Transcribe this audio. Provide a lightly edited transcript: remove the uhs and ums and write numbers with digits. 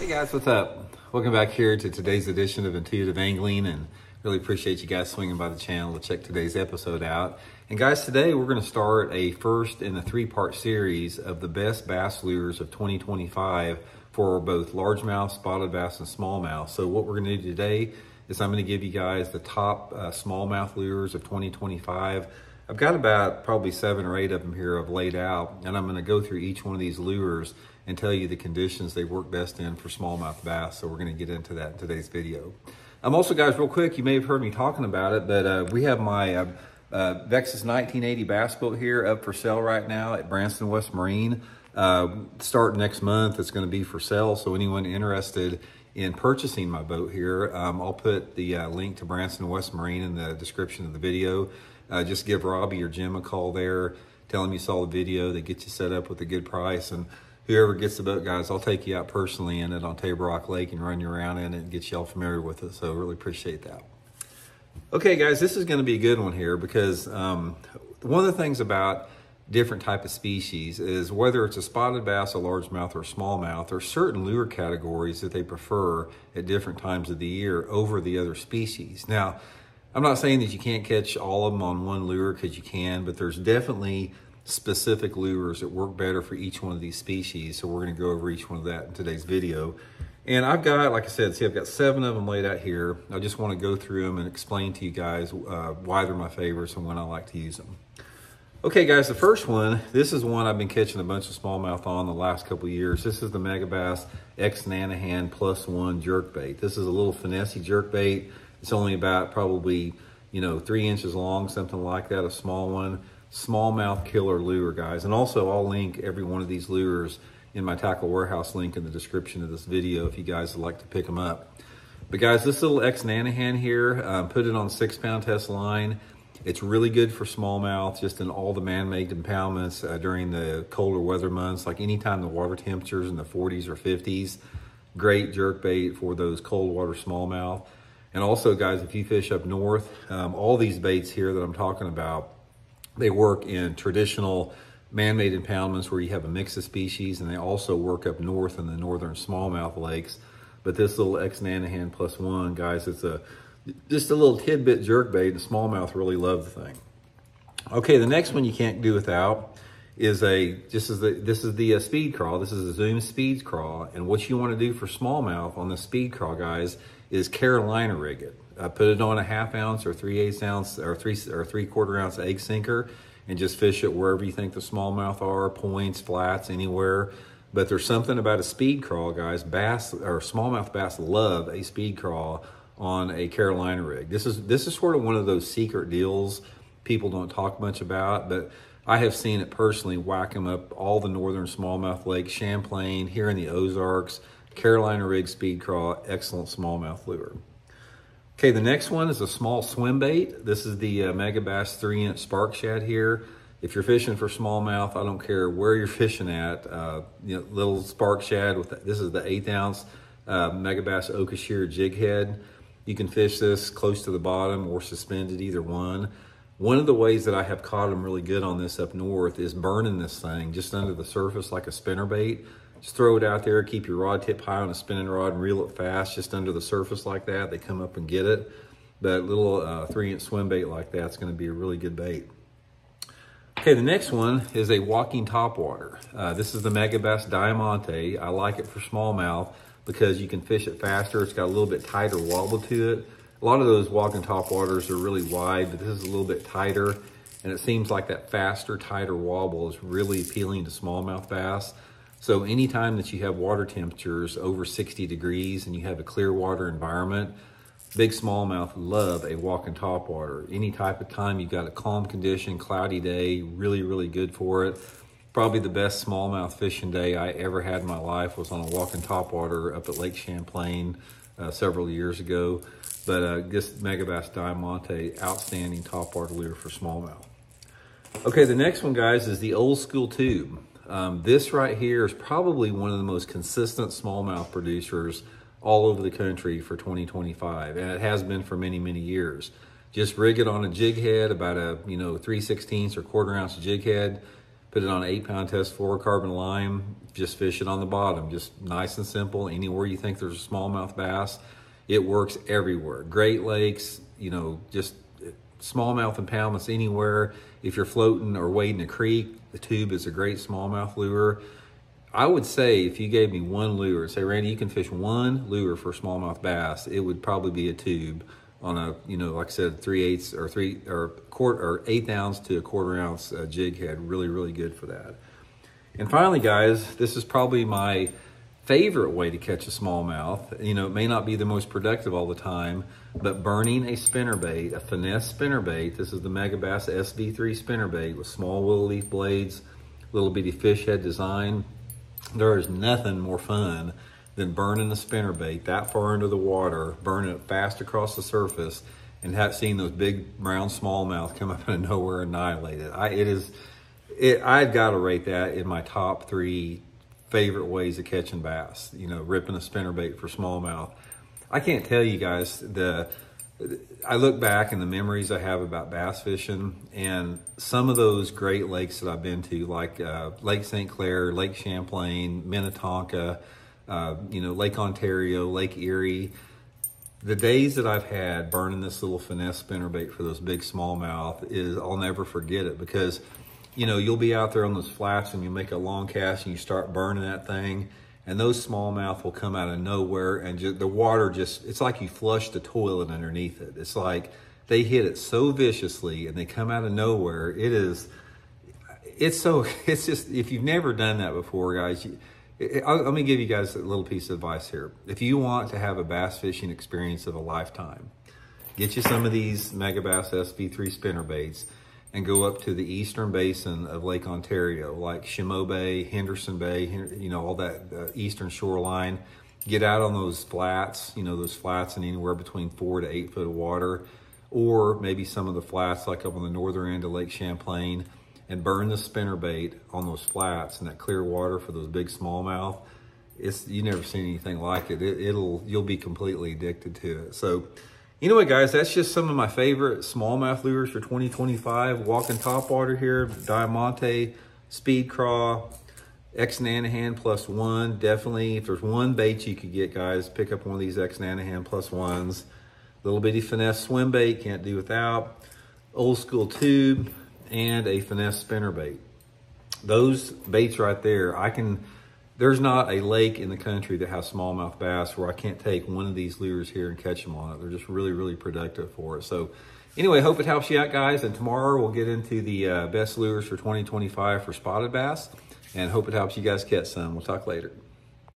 Hey guys, what's up? Welcome back here to today's edition of Intuitive Angling, and really appreciate you guys swinging by the channel to check today's episode out. And guys, today we're going to start a first in a three-part series of the best bass lures of 2025 for both largemouth, spotted bass, and smallmouth. So what we're going to do today is I'm going to give you guys the top smallmouth lures of 2025. I've got about probably 7 or 8 of them here I've laid out, and I'm going to go through each one of these lures and tell you the conditions they work best in for smallmouth bass. So we're going to get into that in today's video. Also, guys, real quick, you may have heard me talking about it, but we have my Vexus 1980 bass boat here up for sale right now at Branson, West Marine. Starting next month, it's going to be for sale. So anyone interested in purchasing my boat here, I'll put the link to Branson, West Marine in the description of the video. Just give Robbie or Jim a call there. Tell them you saw the video. They get you set up with a good price. And whoever gets the boat, guys, I'll take you out personally in it on Table Rock Lake and run you around in it and get you all familiar with it. So really appreciate that. Okay, guys, this is going to be a good one here because one of the things about different type of species is whether it's a spotted bass, a largemouth, or a smallmouth, there are certain lure categories that they prefer at different times of the year over the other species. Now, I'm not saying that you can't catch all of them on one lure, because you can, but there's definitely specific lures that work better for each one of these species. So we're going to go over each one of that in today's video. And I've got, like I said, see, I've got 7 of them laid out here. I just want to go through them and explain to you guys why they're my favorites and when I like to use them. Okay, guys, the first one, this is one I've been catching a bunch of smallmouth on the last couple of years. This is the Megabass X Nanahan +1 jerkbait. This is a little finessey jerkbait. It's only about probably, 3 inches long, something like that, a small one. Smallmouth killer lure, guys. And also I'll link every one of these lures in my Tackle Warehouse link in the description of this video if you guys would like to pick them up. But guys, this little X Nanahan here, put it on 6-pound test line. It's really good for smallmouth, just in all the man-made impoundments during the colder weather months, like anytime the water temperatures in the 40s or 50s. Great jerkbait for those cold water smallmouth. And also, guys, if you fish up north, all these baits here that I'm talking about, they work in traditional man-made impoundments where you have a mix of species, and they also work up north in the northern smallmouth lakes. But this little X Nanahan +1, guys, it's just a little tidbit jerkbait, and smallmouth really love the thing. Okay, the next one you can't do without is this is the speed crawl. This is a Zoom speed crawl, and what you want to do for smallmouth on the speed crawl, guys, is Carolina rig it. Put it on a 1/2 ounce or 3/8 ounce or 3/4 ounce egg sinker and just fish it wherever you think the smallmouth are, points, flats, anywhere. But there's something about a speed crawl, guys. Bass or smallmouth bass love a speed crawl on a Carolina rig. This is sort of one of those secret deals people don't talk much about, but I have seen it personally whack them up all the northern smallmouth lakes, Champlain, here in the Ozarks. Carolina rig speed crawl, excellent smallmouth lure. Okay, the next one is a small swim bait. This is the Megabass 3-inch spark shad here. If you're fishing for smallmouth, I don't care where you're fishing at, little spark shad this is the 1/8 ounce Megabass Okashir jig head. You can fish this close to the bottom or suspended, either one. One of the ways that I have caught them really good on this up north is burning this thing just under the surface like a spinnerbait. Just throw it out there, keep your rod tip high on a spinning rod and reel it fast just under the surface like that. They come up and get it. That little 3-inch swim bait like that's going to be a really good bait. Okay, the next one is a walking topwater. This is the Megabass Diamante. I like it for smallmouth because you can fish it faster. It's got a little bit tighter wobble to it. A lot of those walking topwaters are really wide, but this is a little bit tighter, and it seems like that faster, tighter wobble is really appealing to smallmouth bass. So anytime that you have water temperatures over 60 degrees and you have a clear water environment, big smallmouth love a walking topwater. Any type of time you've got a calm condition, cloudy day, really, really good for it. Probably the best smallmouth fishing day I ever had in my life was on a walking topwater up at Lake Champlain several years ago. But this Megabass Diamante, outstanding topwater lure for smallmouth. Okay, the next one, guys, is the old school tube. This right here is probably one of the most consistent smallmouth producers all over the country for 2025, and it has been for many, many years. Just rig it on a jig head, about a 3/16 or 1/4 ounce jig head. put it on an 8-pound test fluorocarbon line, just fish it on the bottom, just nice and simple. Anywhere you think there's a smallmouth bass, it works everywhere. Great Lakes, you know, just smallmouth impoundments anywhere. If you're floating or wading a creek, the tube is a great smallmouth lure. I would say if you gave me one lure, say, Randy, you can fish one lure for smallmouth bass, it would probably be a tube on a, you know, like I said, 3/8 or 1/8 ounce to a 1/4 ounce jig head. Really, really good for that. And finally, guys, this is probably my favorite way to catch a smallmouth. You know, it may not be the most productive all the time, but burning a spinnerbait, a finesse spinnerbait. This is the Megabass SV3 spinnerbait with small willow leaf blades, little bitty fish head design. There is nothing more fun than burning a spinnerbait that far into the water, burning it fast across the surface, and seeing those big brown smallmouth come up out of nowhere and annihilate it. I've got to rate that in my top 3 favorite ways of catching bass. You know, ripping a spinnerbait for smallmouth. I can't tell you guys, I look back and the memories I have about bass fishing, and some of those great lakes that I've been to, like Lake St. Clair, Lake Champlain, Minnetonka, you know, Lake Ontario, Lake Erie. The days that I've had burning this little finesse spinnerbait for those big smallmouth I'll never forget it, because, you know, you'll be out there on those flats and you make a long cast and you start burning that thing, and those smallmouth will come out of nowhere, and the water it's like you flush the toilet underneath it. It's like they hit it so viciously and they come out of nowhere. It's just, if you've never done that before, guys, let me give you guys a little piece of advice here. If you want to have a bass fishing experience of a lifetime, get you some of these Megabass SV3 spinnerbaits and go up to the eastern basin of Lake Ontario, like Chameau Bay, Henderson Bay, you know, all that eastern shoreline. Get out on those flats, you know, those flats in anywhere between 4 to 8 foot of water, or maybe some of the flats like up on the northern end of Lake Champlain, and burn the spinnerbait on those flats in that clear water for those big smallmouth. You've never seen anything like it. You'll be completely addicted to it. So anyway, guys, that's just some of my favorite smallmouth lures for 2025. Walking Topwater here, Diamante, Speed Craw, X Nanahan +1. Definitely, if there's one bait you could get, guys, pick up one of these X Nanahan +1s. Little bitty finesse Swimbait, can't do without. Old school tube, and a finesse spinnerbait. Those baits right there, there's not a lake in the country that has smallmouth bass where I can't take one of these lures here and catch them on it. They're just really, really productive for us. So anyway, hope it helps you out, guys. And tomorrow we'll get into the best lures for 2025 for spotted bass, and hope it helps you guys catch some. We'll talk later.